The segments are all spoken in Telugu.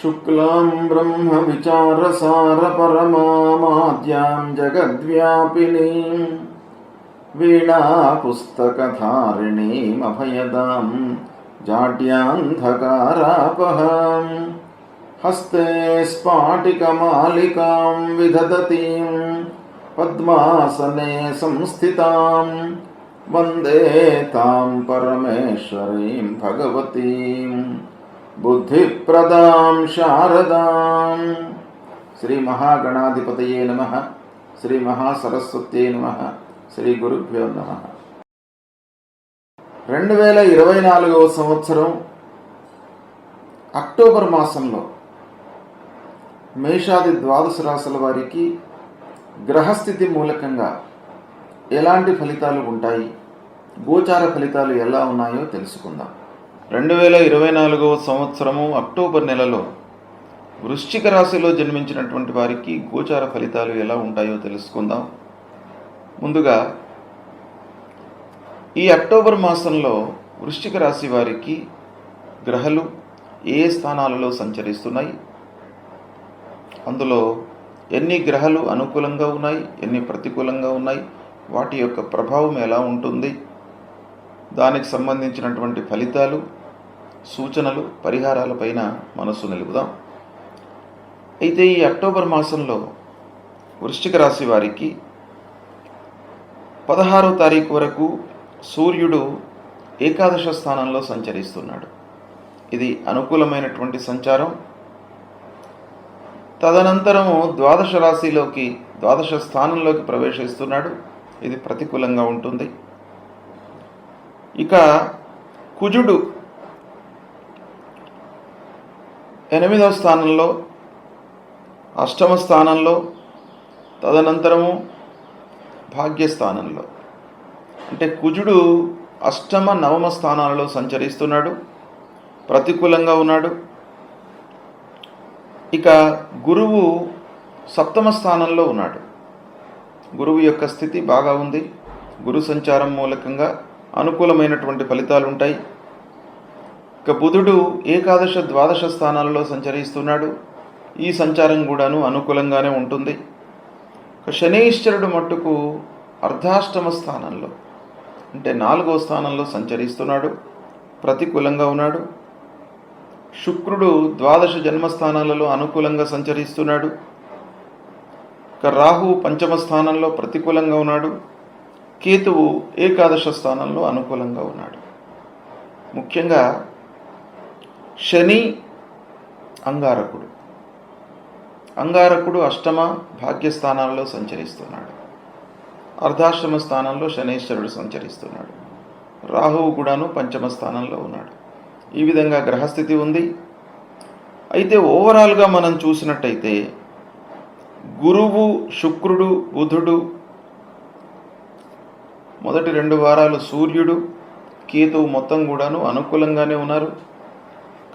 शुक्लां ब्रह्मविचारसारपरमामाद्यां जगद्व्यापिनीं वीणापुस्तकधारिणीमभयदां जाड्यान्धकारापहां हस्ते स्फाटिकमालिकां विदधतीं पद्मासने संस्थितां वन्दे तां परमेश्वरीं भगवतीं बुद्धिप्रदां शारदां। श्री महागणाधिपतये नमः। श्री महासरस्वत्यै नमः। శ్రీ గురుభ్యో నమః. 2024వ సంవత్సరం అక్టోబర్ మాసంలో మేషాది ద్వాదశ రాశుల వారికి గ్రహస్థితి మూలకంగా ఎలాంటి ఫలితాలు ఉంటాయి, గోచార ఫలితాలు ఎలా ఉన్నాయో తెలుసుకుందాం. 2024వ సంవత్సరము అక్టోబర్ నెలలో వృశ్చిక రాశిలో జన్మించినటువంటి వారికి గోచార ఫలితాలు ఎలా ఉంటాయో తెలుసుకుందాం. ముందుగా ఈ అక్టోబర్ మాసంలో వృశ్చిక రాశి వారికి గ్రహాలు ఏ స్థానాలలో సంచరిస్తున్నాయి, అందులో ఎన్ని గ్రహాలు అనుకూలంగా ఉన్నాయి, ఎన్ని ప్రతికూలంగా ఉన్నాయి, వాటి యొక్క ప్రభావం ఎలా ఉంటుంది, దానికి సంబంధించినటువంటి ఫలితాలు, సూచనలు, పరిహారాలపైన మనస్సు నిలుపుదాం. అయితే ఈ అక్టోబర్ మాసంలో వృశ్చిక రాశి వారికి 16వ తారీఖు వరకు సూర్యుడు ఏకాదశ స్థానంలో సంచరిస్తున్నాడు. ఇది అనుకూలమైనటువంటి సంచారం. తదనంతరము ద్వాదశ రాశిలోకి, ద్వాదశ స్థానంలోకి ప్రవేశిస్తున్నాడు. ఇది ప్రతికూలంగా ఉంటుంది. ఇక కుజుడు 8వ స్థానంలో, అష్టమ స్థానంలో, తదనంతరము భాగ్యస్థానంలో, అంటే కుజుడు అష్టమ నవమ స్థానాలలో సంచరిస్తున్నాడు, ప్రతికూలంగా ఉన్నాడు. ఇక గురువు సప్తమ స్థానంలో ఉన్నాడు. గురువు యొక్క స్థితి బాగా ఉంది. గురు సంచారం మూలకంగా అనుకూలమైనటువంటి ఫలితాలు ఉంటాయి. ఇక బుధుడు ఏకాదశ ద్వాదశ స్థానాలలో సంచరిస్తున్నాడు. ఈ సంచారం కూడాను అనుకూలంగానే ఉంటుంది. శనైశ్వరుడు మట్టుకు అర్ధాష్టమ స్థానంలో, అంటే 4వ స్థానంలో సంచరిస్తున్నాడు, ప్రతికూలంగా ఉన్నాడు. శుక్రుడు ద్వాదశ జన్మస్థానాలలో అనుకూలంగా సంచరిస్తున్నాడు. ఇక రాహువు పంచమ స్థానంలో ప్రతికూలంగా ఉన్నాడు. కేతువు ఏకాదశ స్థానంలో అనుకూలంగా ఉన్నాడు. ముఖ్యంగా శని అంగారకుడు అష్టమ భాగ్యస్థానాల్లో సంచరిస్తున్నాడు. అర్ధాష్టమ స్థానంలో శనైశ్వరుడు సంచరిస్తున్నాడు. రాహువు కూడాను పంచమ స్థానంలో ఉన్నాడు. ఈ విధంగా గ్రహస్థితి ఉంది. అయితే ఓవరాల్గా మనం చూసినట్టయితే గురువు, శుక్రుడు, బుధుడు, మొదటి 2 వారాలు సూర్యుడు, కేతువు మొత్తం కూడాను అనుకూలంగానే ఉన్నారు.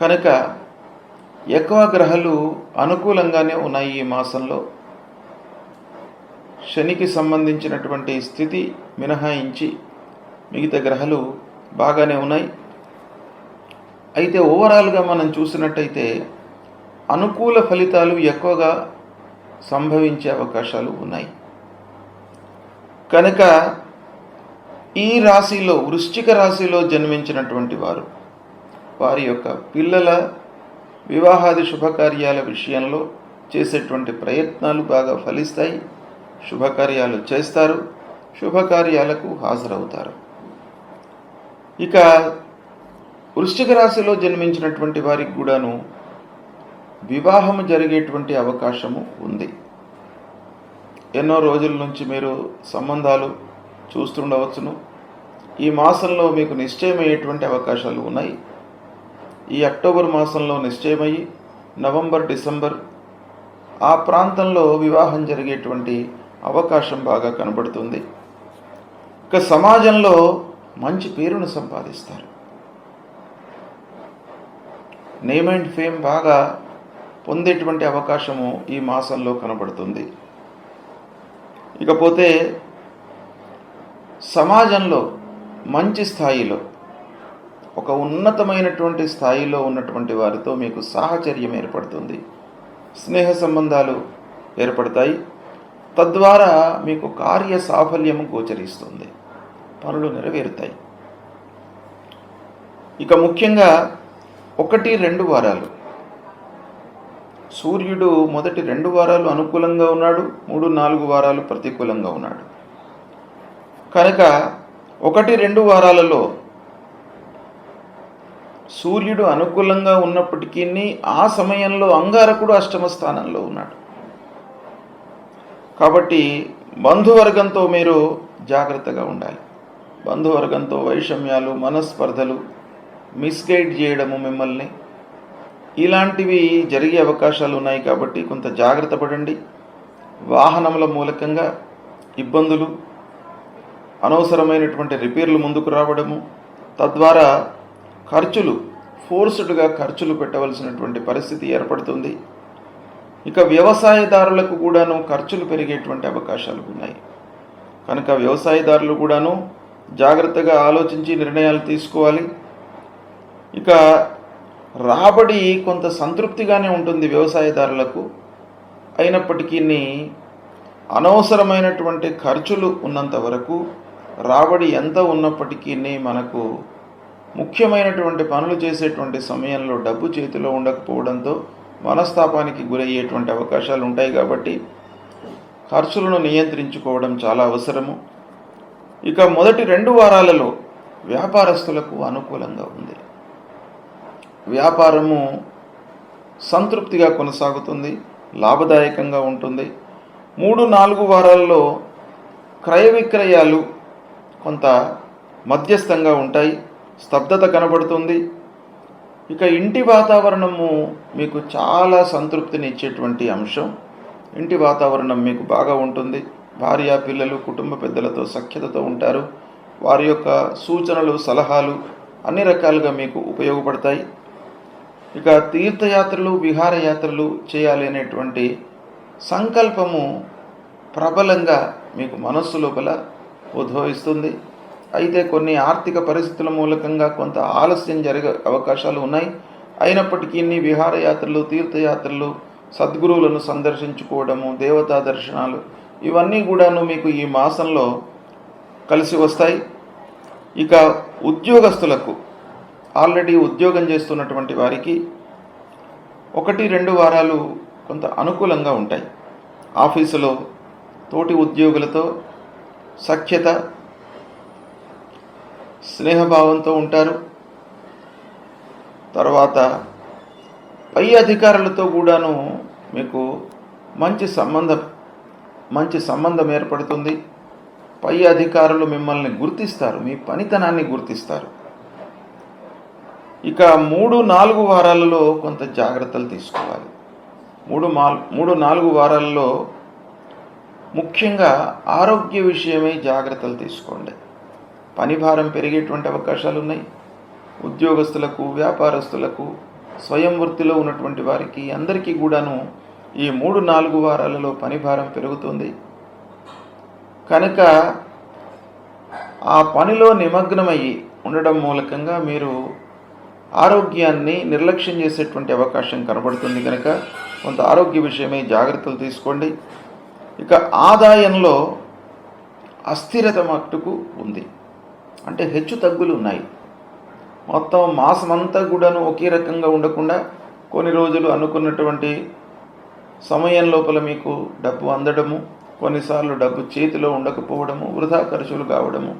కనుక ఎక్కువ గ్రహాలు అనుకూలంగానే ఉన్నాయి. ఈ మాసంలో శనికి సంబంధించినటువంటి స్థితి మినహాయించి మిగతా గ్రహాలు బాగానే ఉన్నాయి. అయితే ఓవరాల్గా మనం చూసినట్టయితే అనుకూల ఫలితాలు ఎక్కువగా సంభవించే అవకాశాలు ఉన్నాయి. కనుక ఈ రాశిలో, వృశ్చిక రాశిలో జన్మించినటువంటి వారి యొక్క పిల్లల వివాహాది శుభకార్యాల విషయంలో చేసేటువంటి ప్రయత్నాలు బాగా ఫలిస్తాయి. శుభకార్యాలు చేస్తారు, శుభకార్యాలకు హాజరవుతారు. ఇక వృశ్చిక రాశిలో జన్మించినటువంటి వారికి కూడాను వివాహము జరిగేటువంటి అవకాశము ఉంది. ఎన్నో రోజుల నుంచి మీరు సంబంధాలు చూస్తుండవచ్చును. ఈ మాసంలో మీకు నిశ్చయమయ్యేటువంటి అవకాశాలు ఉన్నాయి. ఈ అక్టోబర్ మాసంలో నిశ్చయమయ్యి నవంబర్, డిసెంబర్ ఆ ప్రాంతంలో వివాహం జరిగేటువంటి అవకాశం బాగా కనబడుతుంది. ఇక సమాజంలో మంచి పేరును సంపాదిస్తారు. నేమ్ అండ్ ఫేమ్ బాగా పొందేటువంటి అవకాశము ఈ మాసంలో కనబడుతుంది. ఇకపోతే సమాజంలో మంచి స్థాయిలో ఒక ఉన్నతమైనటువంటి స్థాయిలో ఉన్నటువంటి వారితో మీకు సాహచర్యం ఏర్పడుతుంది, స్నేహ సంబంధాలు ఏర్పడతాయి. తద్వారా మీకు కార్య సాఫల్యము గోచరిస్తుంది, పనులు నెరవేరుతాయి. ఇక ముఖ్యంగా 1-2 వారాలు, సూర్యుడు మొదటి 2 వారాలు అనుకూలంగా ఉన్నాడు, 3-4 వారాలు ప్రతికూలంగా ఉన్నాడు. కనుక 1-2 వారాలలో సూర్యుడు అనుకూలంగా ఉన్నప్పటికీ ఆ సమయంలో అంగారకుడు అష్టమ స్థానంలో ఉన్నాడు. కాబట్టి బంధువర్గంతో మీరు జాగ్రత్తగా ఉండాలి. బంధువర్గంతో వైషమ్యాలు, మనస్పర్ధలు, మిస్గైడ్ చేయడము మిమ్మల్ని, ఇలాంటివి జరిగే అవకాశాలు ఉన్నాయి. కాబట్టి కొంత జాగ్రత్త పడండి. వాహనముల మూలకంగా ఇబ్బందులు, అనవసరమైనటువంటి రిపేర్లు ముందుకు రావడము, తద్వారా ఫోర్స్డ్గా ఖర్చులు పెట్టవలసినటువంటి పరిస్థితి ఏర్పడుతుంది. ఇక వ్యవసాయదారులకు కూడాను ఖర్చులు పెరిగేటువంటి అవకాశాలు ఉన్నాయి. కనుక వ్యవసాయదారులు కూడాను జాగ్రత్తగా ఆలోచించి నిర్ణయాలు తీసుకోవాలి. ఇక రాబడి కొంత సంతృప్తిగానే ఉంటుంది వ్యవసాయదారులకు. అయినప్పటికీ అనవసరమైనటువంటి ఖర్చులు ఉన్నంత వరకు రాబడి ఎంత ఉన్నప్పటికీ మనకు ముఖ్యమైనటువంటి పనులు చేసేటువంటి సమయంలో డబ్బు చేతిలో ఉండకపోవడంతో మనస్తాపానికి గురయ్యేటువంటి అవకాశాలు ఉంటాయి. కాబట్టి ఖర్చులను నియంత్రించుకోవడం చాలా అవసరము. ఇక మొదటి 2 వారాలలో వ్యాపారస్తులకు అనుకూలంగా ఉంది. వ్యాపారము సంతృప్తిగా కొనసాగుతుంది, లాభదాయకంగా ఉంటుంది. 3-4 వారాల్లో క్రయ విక్రయాలు కొంత మధ్యస్థంగా ఉంటాయి, స్తబ్దత కనబడుతుంది. ఇక ఇంటి వాతావరణము మీకు చాలా సంతృప్తిని ఇచ్చేటువంటి అంశం. ఇంటి వాతావరణం మీకు బాగా ఉంటుంది. భార్య, పిల్లలు, కుటుంబ పెద్దలతో సఖ్యతతో ఉంటారు. వారి యొక్క సూచనలు, సలహాలు అన్ని రకాలుగా మీకు ఉపయోగపడతాయి. ఇక తీర్థయాత్రలు, విహారయాత్రలు చేయాలి అనేటువంటి సంకల్పము ప్రబలంగా మీకు మనస్సు లోపల ఉద్భవిస్తుంది. అయితే కొన్ని ఆర్థిక పరిస్థితుల మూలకంగా కొంత ఆలస్యం జరిగే అవకాశాలు ఉన్నాయి. అయినప్పటికీ విహారయాత్రలు, తీర్థయాత్రలు, సద్గురువులను సందర్శించుకోవడము, దేవతా దర్శనాలు ఇవన్నీ కూడాను మీకు ఈ మాసంలో కలిసి వస్తాయి. ఇక ఉద్యోగస్తులకు, ఆల్రెడీ ఉద్యోగం చేస్తున్నటువంటి వారికి 1-2 వారాలు కొంత అనుకూలంగా ఉంటాయి. ఆఫీసులో తోటి ఉద్యోగులతో సఖ్యత, స్నేహభావంతో ఉంటారు. తర్వాత పై అధికారులతో కూడాను మీకు మంచి సంబంధం ఏర్పడుతుంది. పై అధికారులు మిమ్మల్ని గుర్తిస్తారు, మీ పనితనాన్ని గుర్తిస్తారు. ఇక 3-4 వారాలలో కొంత జాగ్రత్తలు తీసుకోవాలి. 3-4 వారాలలో ముఖ్యంగా ఆరోగ్య విషయమై జాగ్రత్తలు తీసుకోండి. పని భారం పెరిగేటువంటి అవకాశాలు ఉన్నాయి. ఉద్యోగస్తులకు, వ్యాపారస్తులకు, స్వయం వృత్తిలో ఉన్నటువంటి వారికి అందరికీ కూడాను ఈ 3-4 వారాలలో పని భారం పెరుగుతుంది. కనుక ఆ పనిలో నిమగ్నమయ్యి ఉండడం మూలకంగా మీరు ఆరోగ్యాన్ని నిర్లక్ష్యం చేసేటువంటి అవకాశం కనబడుతుంది. కనుక కొంత ఆరోగ్య విషయమై జాగ్రత్తలు తీసుకోండి. ఇక ఆదాయంలో అస్థిరత మట్టుకు ఉంది, అంటే హెచ్చు తగ్గులు ఉన్నాయి. మొత్తం మాసమంతా కూడాను ఒకే రకంగా ఉండకుండా కొన్ని రోజులు అనుకున్నటువంటి సమయం లోపల మీకు డబ్బు అందడము, కొన్నిసార్లు డబ్బు చేతిలో ఉండకపోవడము, వృధా ఖర్చులు కావడము,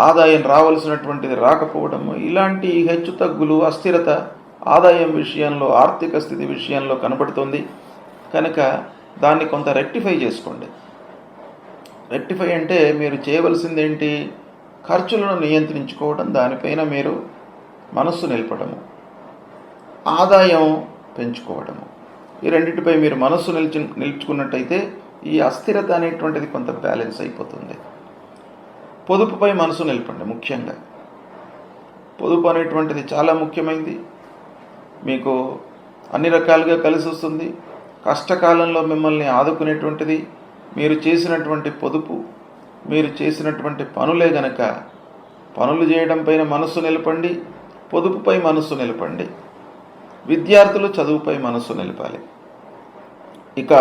ఆదాయం రావాల్సినటువంటిది రాకపోవడము, ఇలాంటి హెచ్చు తగ్గులు, అస్థిరత ఆదాయం విషయంలో, ఆర్థిక స్థితి విషయంలో కనబడుతుంది. కనుక దాన్ని కొంత రెక్టిఫై చేసుకోండి. రెక్టిఫై అంటే మీరు చేయవలసింది ఏంటి? ఖర్చులను నియంత్రించుకోవడం, దానిపైన మీరు మనస్సు నిలపడము, ఆదాయం పెంచుకోవడము, ఈ రెండింటిపై మీరు మనస్సు నిలుచుకున్నట్టయితే ఈ అస్థిరత అనేటువంటిది కొంత బ్యాలెన్స్ అయిపోతుంది. పొదుపుపై మనసు నిలపండి. ముఖ్యంగా పొదుపు అనేటువంటిది చాలా ముఖ్యమైనది. మీకు అన్ని రకాలుగా కలిసి వస్తుంది. కష్టకాలంలో మిమ్మల్ని ఆదుకునేటువంటిది మీరు చేసినటువంటి పొదుపు, మీరు చేసినటువంటి పనులే గనక పనులు చేయడం పైన మనస్సు నిలపండి, పొదుపుపై మనస్సు నిలపండి. విద్యార్థులు చదువుపై మనస్సు నిలపాలి. ఇక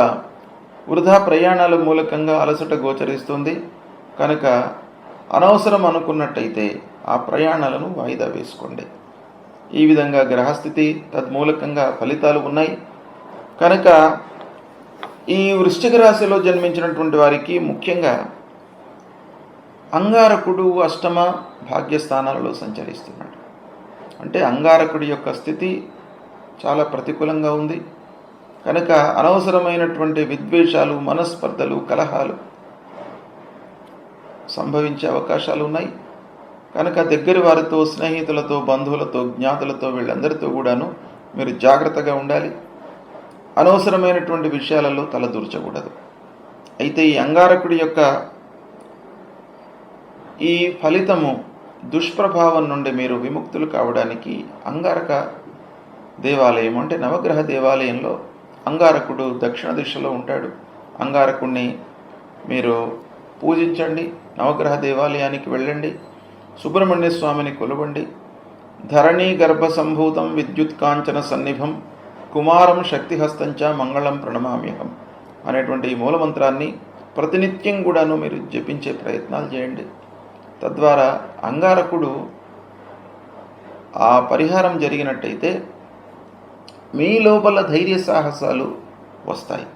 వృధా ప్రయాణాల మూలకంగా అలసట గోచరిస్తుంది కనుక అనవసరం అనుకున్నట్టయితే ఆ ప్రయాణాలను వాయిదా వేసుకోండి. ఈ విధంగా గ్రహస్థితి తద్మూలకంగా ఫలితాలు ఉన్నాయి కనుక ఈ వృశ్చిక రాశిలో జన్మించినటువంటి వారికి ముఖ్యంగా అంగారకుడు అష్టమ భాగ్యస్థానాలలో సంచరిస్తున్నాడు. అంటే అంగారకుడి యొక్క స్థితి చాలా ప్రతికూలంగా ఉంది కనుక అనవసరమైనటువంటి విద్వేషాలు, మనస్పర్ధలు, కలహాలు సంభవించే అవకాశాలు ఉన్నాయి కనుక దగ్గర వారితో, స్నేహితులతో, బంధువులతో, జ్ఞాతులతో వీళ్ళందరితో కూడాను మీరు జాగ్రత్తగా ఉండాలి. అనవసరమైనటువంటి విషయాలలో తలదూర్చకూడదు. అయితే ఈ అంగారకుడి యొక్క ఈ ఫలితము దుష్ప్రభావం నుండి మీరు విముక్తులు కావడానికి అంగారక దేవాలయం అంటే నవగ్రహ దేవాలయంలో అంగారకుడు దక్షిణ దిశలో ఉంటాడు. అంగారకుడిని మీరు పూజించండి. నవగ్రహ దేవాలయానికి వెళ్ళండి. సుబ్రహ్మణ్య స్వామిని కొలవండి. ధరణీ గర్భ సంభూతం విద్యుత్ కాంచన సన్నిభం కుమారం శక్తిహస్తంచ మంగళం ప్రణమామ్యహం అనేటువంటి ఈ మూలమంత్రాన్ని ప్రతినిత్యం కూడాను మీరు జపించే ప్రయత్నాలు చేయండి. తద్వారా అంగారకుడు ఆ పరిహారం జరిగినట్టయితే మీ లోపల ధైర్య సాహసాలు వస్తాయి.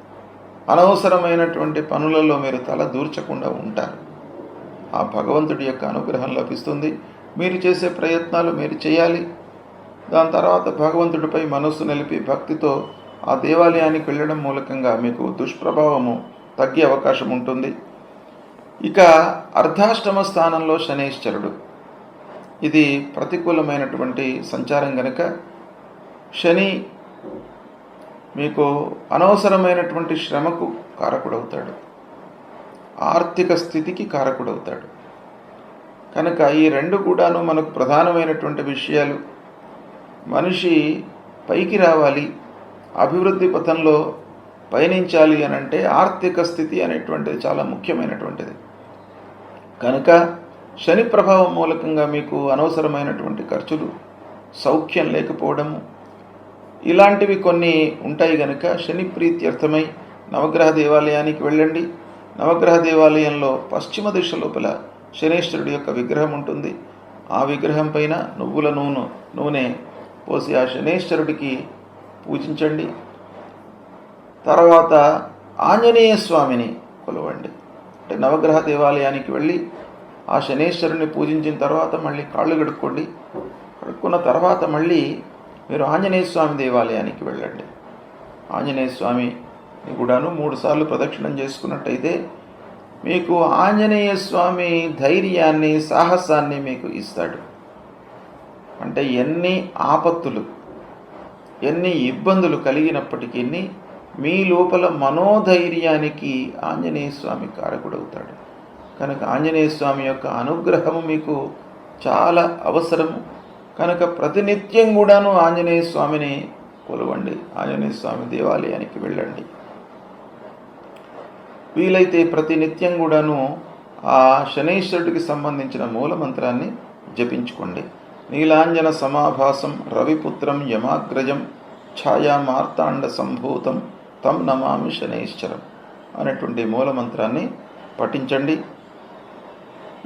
అనవసరమైనటువంటి పనులలో మీరు తల దూర్చకుండా ఉంటారు. ఆ భగవంతుడి యొక్క అనుగ్రహం లభిస్తుంది. మీరు చేసే ప్రయత్నాలు మీరు చేయాలి. దాని తర్వాత భగవంతుడిపై మనస్సు నిలిపి భక్తితో ఆ దేవాలయానికి వెళ్ళడం మూలకంగా మీకు దుష్ప్రభావము తగ్గే అవకాశం ఉంటుంది. ఇక అర్ధాష్టమ స్థానంలో శనైశ్చరుడు. ఇది ప్రతికూలమైనటువంటి సంచారం గనుక శని మీకు అనవసరమైనటువంటి శ్రమకు కారకుడవుతాడు, ఆర్థిక స్థితికి కారకుడవుతాడు. కనుక ఈ రెండు కూడాను మనకు ప్రధానమైనటువంటి విషయాలు. మనిషి పైకి రావాలి, అభివృద్ధి పథంలో పయనించాలి అని అంటే ఆర్థిక స్థితి అనేటువంటిది చాలా ముఖ్యమైనటువంటిది. కనుక శని ప్రభావం మూలకంగా మీకు అనవసరమైనటువంటి ఖర్చులు, సౌఖ్యం లేకపోవడము ఇలాంటివి కొన్ని ఉంటాయి. కనుక శని ప్రీత్యర్థమై నవగ్రహ దేవాలయానికి వెళ్ళండి. నవగ్రహ దేవాలయంలో పశ్చిమ దిశ లోపల శనేశ్వరుడి యొక్క విగ్రహం ఉంటుంది. ఆ విగ్రహం పైన నువ్వుల నూనె పోసి ఆ శనేశ్వరుడికి పూజించండి. తర్వాత ఆంజనేయ స్వామిని కొలవండి. అంటే నవగ్రహ దేవాలయానికి వెళ్ళి ఆ శనేశ్వరుని పూజించిన తర్వాత మళ్ళీ కాళ్ళు కడుక్కోండి. కడుక్కున్న తర్వాత మళ్ళీ మీరు ఆంజనేయ స్వామి దేవాలయానికి వెళ్ళండి. ఆంజనేయ స్వామిని కూడాను 3 సార్లు ప్రదక్షిణం చేసుకున్నట్టయితే మీకు ఆంజనేయ స్వామి ధైర్యాన్ని, సాహసాన్ని మీకు ఇస్తాడు. అంటే ఎన్ని ఆపత్తులు, ఎన్ని ఇబ్బందులు కలిగినప్పటికీ మీ లోపల మనోధైర్యానికి ఆంజనేయ స్వామి కారకుడవుతాడు. కనుక ఆంజనేయ స్వామి యొక్క అనుగ్రహము మీకు చాలా అవసరము. కనుక ప్రతినిత్యం కూడాను ఆంజనేయ స్వామిని కొలవండి. ఆంజనేయ స్వామి దేవాలయానికి వెళ్ళండి. వీలైతే ప్రతినిత్యం కూడాను ఆ శనైశ్వరుడికి సంబంధించిన మూలమంత్రాన్ని జపించుకోండి. నీలాంజన సమాభాసం రవిపుత్రం యమాగ్రజం ఛాయా మార్తాండ సంభూతం తం నమామి శనైశ్చరం అనేటువంటి మూలమంత్రాన్ని పఠించండి.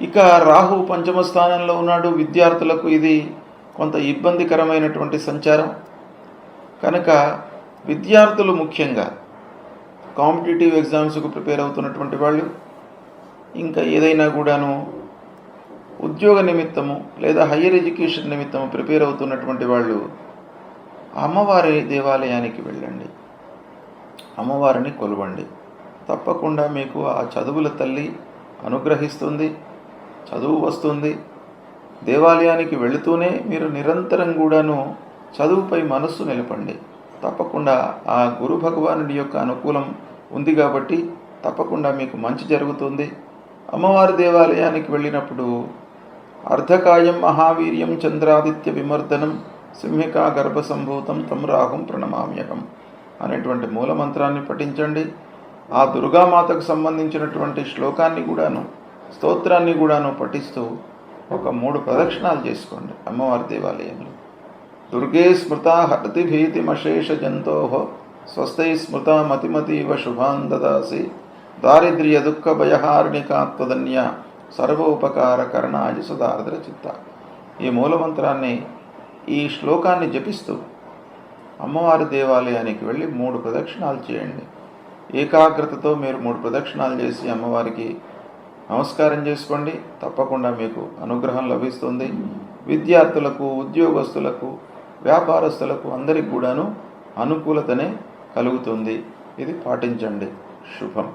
ఇక రాహు పంచమ స్థానంలో ఉన్నాడు. విద్యార్థులకు ఇది కొంత ఇబ్బందికరమైనటువంటి సంచారం. కనుక విద్యార్థులు ముఖ్యంగా కాంపిటేటివ్ ఎగ్జామ్స్కు ప్రిపేర్ అవుతున్నటువంటి వాళ్ళు, ఇంకా ఏదైనా కూడాను ఉద్యోగ నిమిత్తము లేదా హయ్యర్ ఎడ్యుకేషన్ నిమిత్తము ప్రిపేర్ అవుతున్నటువంటి వాళ్ళు అమ్మవారి దేవాలయానికి వెళ్ళండి. అమ్మవారిని కొలవండి. తప్పకుండా మీకు ఆ చదువుల తల్లి అనుగ్రహిస్తుంది, చదువు వస్తుంది. దేవాలయానికి వెళుతూనే మీరు నిరంతరం కూడాను చదువుపై మనస్సు నిలపండి. తప్పకుండా ఆ గురు భగవానుడి యొక్క అనుకూలం ఉంది కాబట్టి తప్పకుండా మీకు మంచి జరుగుతుంది. అమ్మవారి దేవాలయానికి వెళ్ళినప్పుడు అర్ధకాయం మహావీర్యం చంద్రాదిత్య విమర్దనం సింహికా గర్భ సంభూతం తం రాహుం ప్రణమామ్యహం అనేటువంటి మూలమంత్రాన్ని పఠించండి. ఆ దుర్గామాతకు సంబంధించినటువంటి శ్లోకాన్ని కూడాను, స్తోత్రాన్ని కూడాను పఠిస్తూ ఒక 3 ప్రదక్షిణాలు చేసుకోండి అమ్మవారి దేవాలయంలో. దుర్గే స్మృతా హరతి భీతిమశేష జంతో స్వస్థై స్మృతా మతిమతీవ శుభాన్ దదాసి దారిద్ర్య దుఃఖ భయహారిణికాత్వదన్య సర్వోపకార కరణాయ సుధార్ద్ర చిత్త. ఈ మూలమంత్రాన్ని, ఈ శ్లోకాన్ని జపిస్తూ అమ్మవారి దేవాలయానికి వెళ్ళి 3 ప్రదక్షిణాలు చేయండి. ఏకాగ్రతతో మీరు 3 ప్రదక్షిణాలు చేసి అమ్మవారికి నమస్కారం చేసుకోండి. తప్పకుండా మీకు అనుగ్రహం లభిస్తుంది. విద్యార్థులకు, ఉద్యోగస్తులకు, వ్యాపారస్తులకు అందరికి కూడాను అనుకూలతనే కలుగుతుంది. ఇది పాటించండి. శుభం.